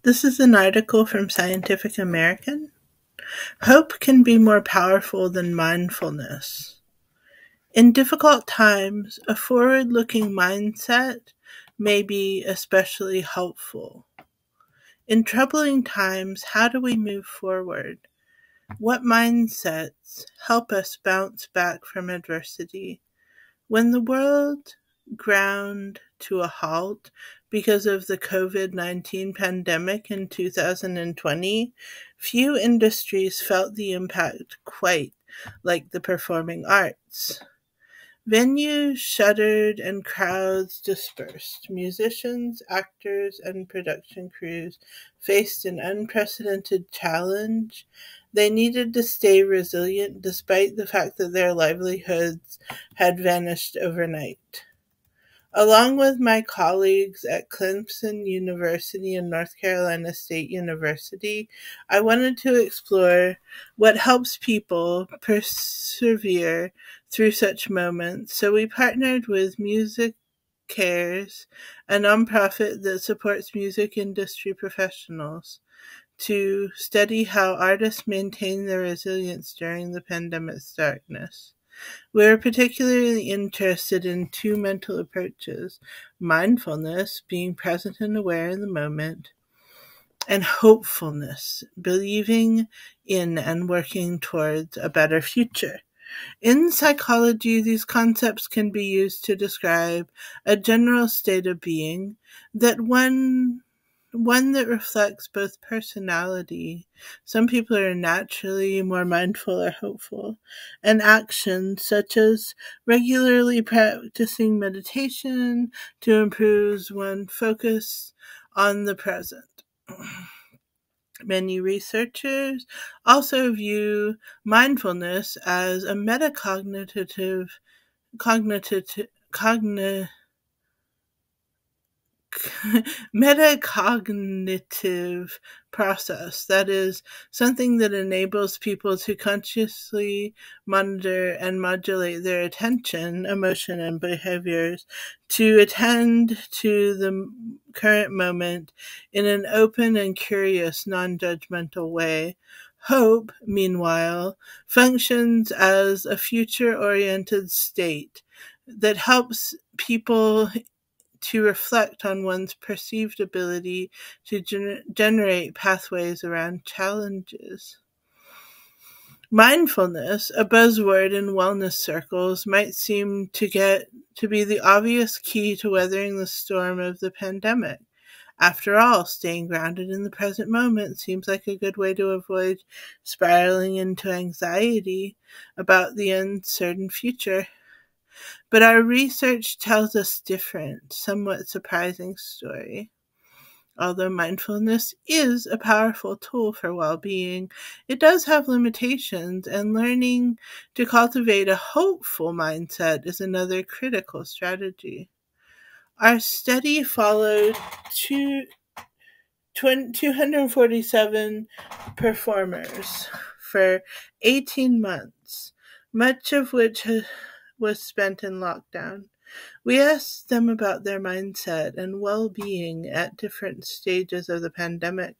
This is an article from Scientific American. Hope can be more powerful than mindfulness. In difficult times, a forward-looking mindset may be especially helpful. In troubling times, how do we move forward? What mindsets help us bounce back from adversity? When the world ground to a halt because of the COVID-19 pandemic in 2020, few industries felt the impact quite like the performing arts. Venues shuttered and crowds dispersed. Musicians, actors, and production crews faced an unprecedented challenge. They needed to stay resilient despite the fact that their livelihoods had vanished overnight. Along with my colleagues at Clemson University and North Carolina State University, I wanted to explore what helps people persevere through such moments. So we partnered with Music Cares, a nonprofit that supports music industry professionals, to study how artists maintain their resilience during the pandemic's darkness. We are particularly interested in two mental approaches: mindfulness, being present and aware in the moment, and hopefulness, believing in and working towards a better future. In psychology, these concepts can be used to describe a general state of being that one that reflects both personality. Some people are naturally more mindful or hopeful, and actions such as regularly practicing meditation to improve one's focus on the present. Many researchers also view mindfulness as a metacognitive process, that is, something that enables people to consciously monitor and modulate their attention, emotion, and behaviors to attend to the current moment in an open and curious, non-judgmental way. Hope, meanwhile, functions as a future-oriented state that helps people to reflect on one's perceived ability to generate pathways around challenges. Mindfulness, a buzzword in wellness circles, might seem to be the obvious key to weathering the storm of the pandemic. After all, staying grounded in the present moment seems like a good way to avoid spiraling into anxiety about the uncertain future. But our research tells us different, somewhat surprising story. Although mindfulness is a powerful tool for well-being, it does have limitations, and learning to cultivate a hopeful mindset is another critical strategy. Our study followed 247 performers for 18 months, much of which was spent in lockdown. We asked them about their mindset and well-being at different stages of the pandemic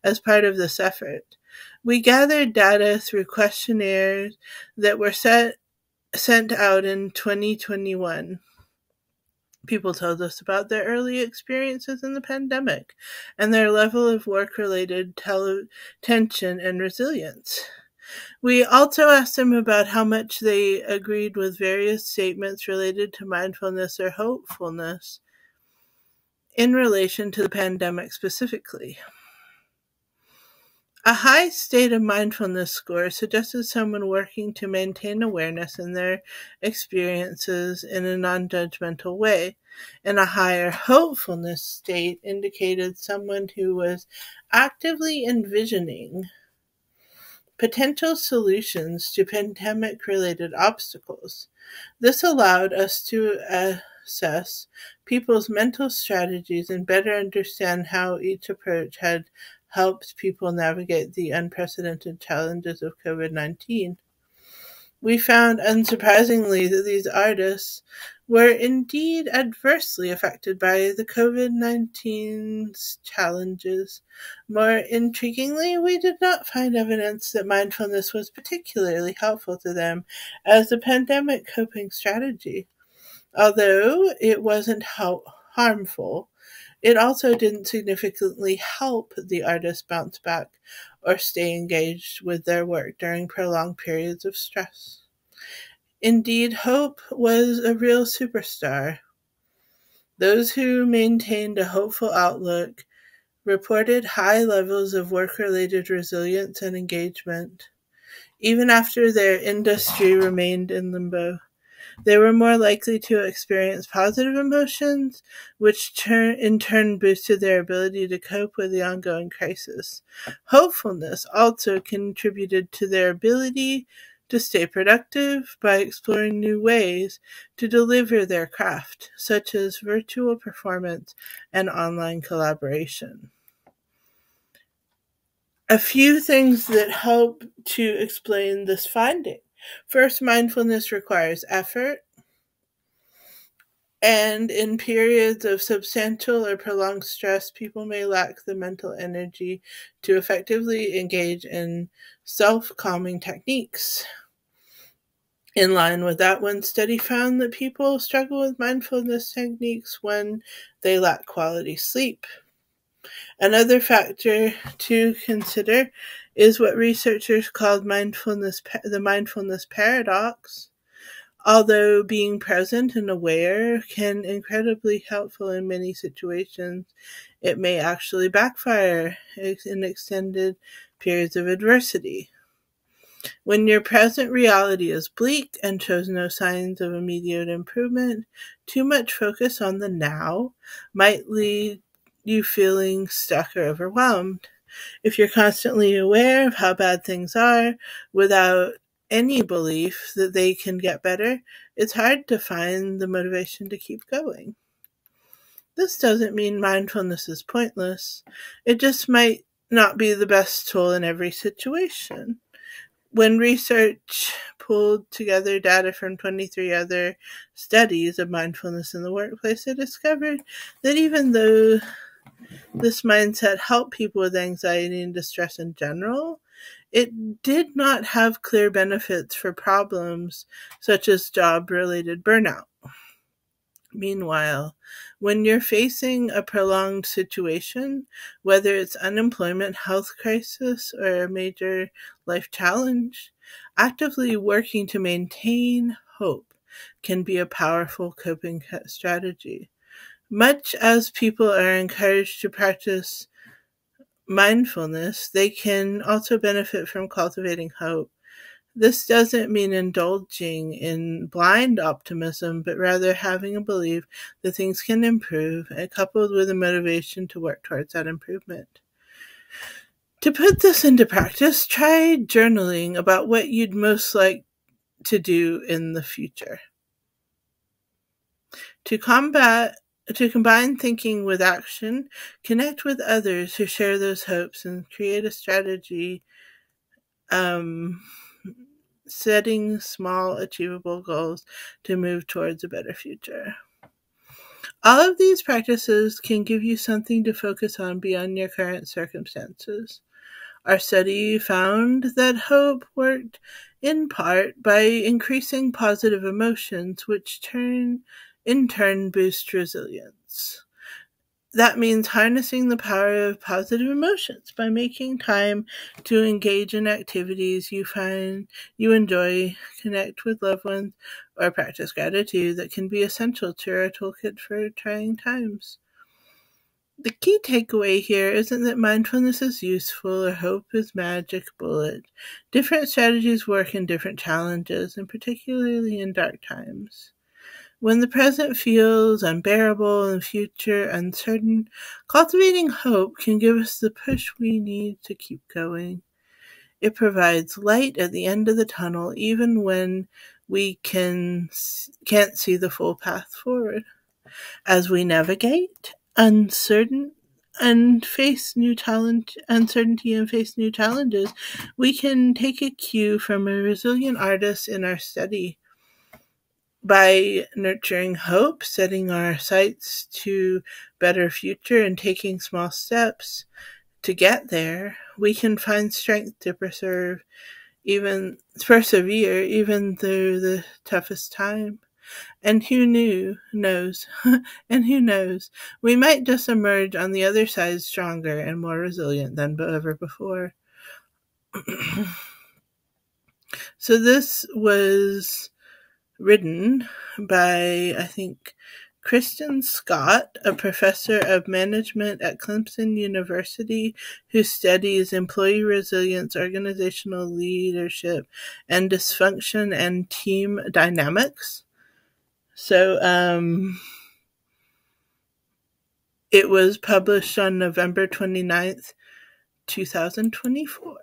as part of this effort. We gathered data through questionnaires that were sent out in 2021. People told us about their early experiences in the pandemic and their level of work-related tension and resilience. We also asked them about how much they agreed with various statements related to mindfulness or hopefulness in relation to the pandemic specifically. A high state of mindfulness score suggested someone working to maintain awareness in their experiences in a non-judgmental way, and a higher hopefulness state indicated someone who was actively envisioning potential solutions to pandemic-related obstacles. This allowed us to assess people's mental strategies and better understand how each approach had helped people navigate the unprecedented challenges of COVID-19. We found, unsurprisingly, that these artists were indeed adversely affected by the COVID-19's challenges. More intriguingly, we did not find evidence that mindfulness was particularly helpful to them as a pandemic coping strategy. Although it wasn't harmful, it also didn't significantly help the artists bounce back or stay engaged with their work during prolonged periods of stress. Indeed, hope was a real superstar. Those who maintained a hopeful outlook reported high levels of work-related resilience and engagement, even after their industry remained in limbo. They were more likely to experience positive emotions, which in turn boosted their ability to cope with the ongoing crisis. Hopefulness also contributed to their ability to stay productive by exploring new ways to deliver their craft, such as virtual performance and online collaboration. A few things that help to explain this finding. First, mindfulness requires effort, and in periods of substantial or prolonged stress, people may lack the mental energy to effectively engage in self-calming techniques. In line with that, one study found that people struggle with mindfulness techniques when they lack quality sleep. Another factor to consider is what researchers called the mindfulness paradox. Although being present and aware can be incredibly helpful in many situations, it may actually backfire in extended periods of adversity. When your present reality is bleak and shows no signs of immediate improvement, too much focus on the now might lead you feeling stuck or overwhelmed. If you're constantly aware of how bad things are without any belief that they can get better, it's hard to find the motivation to keep going. This doesn't mean mindfulness is pointless. It just might not be the best tool in every situation. When research pulled together data from 23 other studies of mindfulness in the workplace, it discovered that even though this mindset helped people with anxiety and distress in general, it did not have clear benefits for problems such as job-related burnout. Meanwhile, when you're facing a prolonged situation, whether it's unemployment, health crisis, or a major life challenge, actively working to maintain hope can be a powerful coping strategy. Much as people are encouraged to practice mindfulness, they can also benefit from cultivating hope. This doesn't mean indulging in blind optimism, but rather having a belief that things can improve, and coupled with a motivation to work towards that improvement. To put this into practice, try journaling about what you'd most like to do in the future. To combine thinking with action, connect with others who share those hopes and create a strategy setting small, achievable goals to move towards a better future. All of these practices can give you something to focus on beyond your current circumstances. Our study found that hope worked in part by increasing positive emotions, which in turn boost resilience. That means harnessing the power of positive emotions by making time to engage in activities you find you enjoy, connect with loved ones, or practice gratitude that can be essential to our toolkit for trying times. The key takeaway here isn't that mindfulness is useful or hope is magic bullet. Different strategies work in different challenges, and particularly in dark times. When the present feels unbearable and the future uncertain, cultivating hope can give us the push we need to keep going. It provides light at the end of the tunnel, even when we can't see the full path forward. As we navigate uncertainty and face new challenges, we can take a cue from a resilient artist in our study. By nurturing hope, setting our sights to better future, and taking small steps to get there, we can find strength to persevere even through the toughest time. And knows, and who knows, we might just emerge on the other side stronger and more resilient than ever before. So this was written by, I think, Kristen Scott, a professor of management at Clemson University who studies employee resilience, organizational leadership, and dysfunction and team dynamics. So it was published on November 29th, 2024.